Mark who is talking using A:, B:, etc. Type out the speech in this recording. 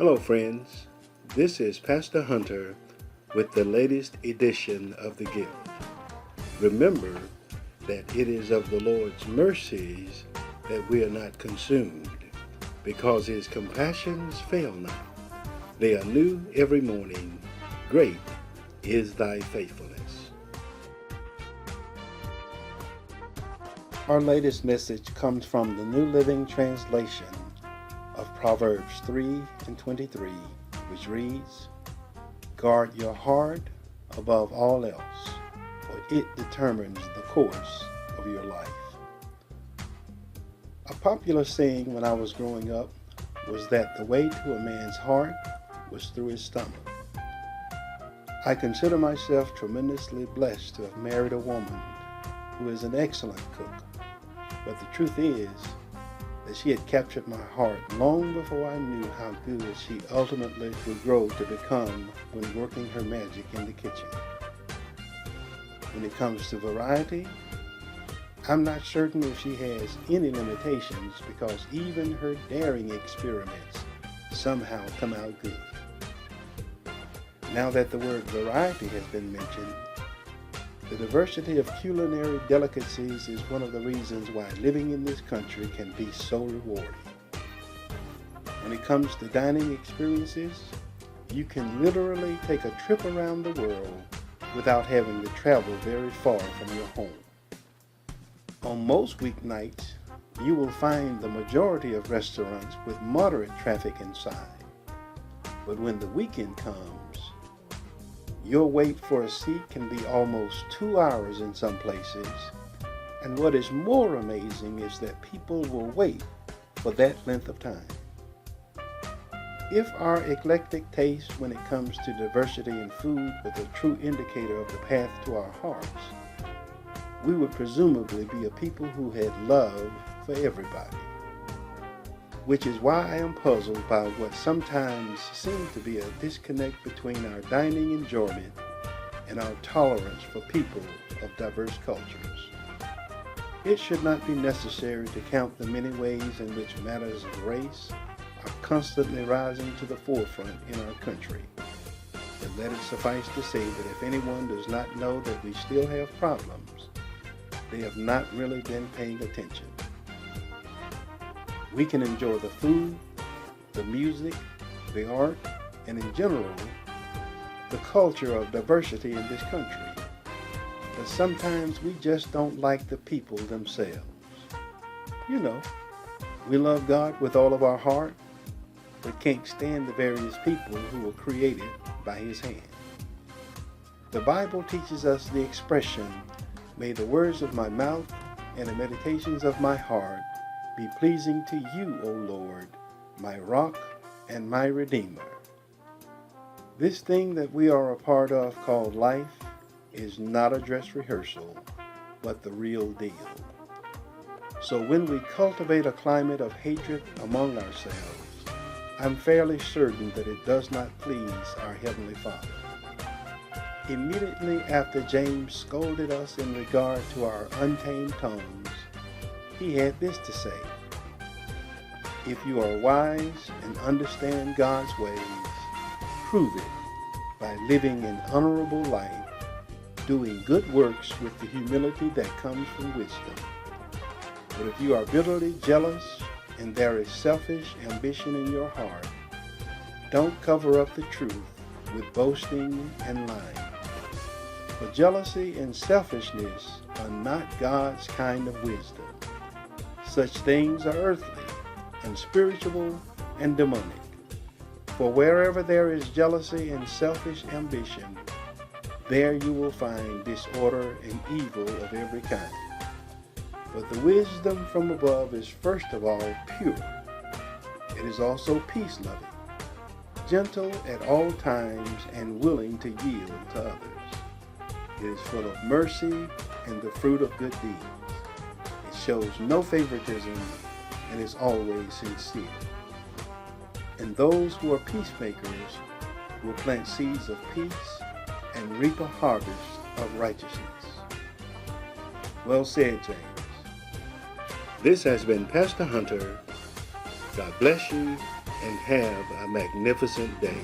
A: Hello friends, this is Pastor Hunter with the latest edition of the gift. Remember that it is of the Lord's mercies that we are not consumed, because his compassions fail not. They are new every morning. Great is thy faithfulness. Our latest message comes from the New Living Translation of Proverbs 3:23, which reads, "Guard your heart above all else, for it determines the course of your life." A popular saying when I was growing up was that the way to a man's heart was through his stomach. I consider myself tremendously blessed to have married a woman who is an excellent cook, but the truth is that she had captured my heart long before I knew how good she ultimately would grow to become when working her magic in the kitchen. When it comes to variety, I'm not certain if she has any limitations, because even her daring experiments somehow come out good. Now that the word variety has been mentioned, the diversity of culinary delicacies is one of the reasons why living in this country can be so rewarding. When it comes to dining experiences, you can literally take a trip around the world without having to travel very far from your home. On most weeknights, you will find the majority of restaurants with moderate traffic inside. But when the weekend comes, your wait for a seat can be almost 2 hours in some places, and what is more amazing is that people will wait for that length of time. If our eclectic taste when it comes to diversity in food was a true indicator of the path to our hearts, we would presumably be a people who had love for everybody. Which is why I am puzzled by what sometimes seems to be a disconnect between our dining enjoyment and our tolerance for people of diverse cultures. It should not be necessary to count the many ways in which matters of race are constantly rising to the forefront in our country. But let it suffice to say that if anyone does not know that we still have problems, they have not really been paying attention. We can enjoy the food, the music, the art, and in general, the culture of diversity in this country. But sometimes we just don't like the people themselves. You know, we love God with all of our heart, but can't stand the various people who were created by His hand. The Bible teaches us the expression, "May the words of my mouth and the meditations of my heart be pleasing to you, O Lord, my rock and my redeemer." This thing that we are a part of called life is not a dress rehearsal, but the real deal. So when we cultivate a climate of hatred among ourselves, I'm fairly certain that it does not please our Heavenly Father. Immediately after James scolded us in regard to our untamed tongues, he had this to say: "If you are wise and understand God's ways, prove it by living an honorable life, doing good works with the humility that comes from wisdom. But if you are bitterly jealous and there is selfish ambition in your heart, don't cover up the truth with boasting and lying. For jealousy and selfishness are not God's kind of wisdom. Such things are earthly and spiritual and demonic. For wherever there is jealousy and selfish ambition, there you will find disorder and evil of every kind. But the wisdom from above is first of all pure. It is also peace-loving, gentle at all times, and willing to yield to others. It is full of mercy and the fruit of good deeds. It shows no favoritism and is always sincere. And those who are peacemakers will plant seeds of peace and reap a harvest of righteousness." Well said, James. This has been Pastor Hunter. God bless you and have a magnificent day.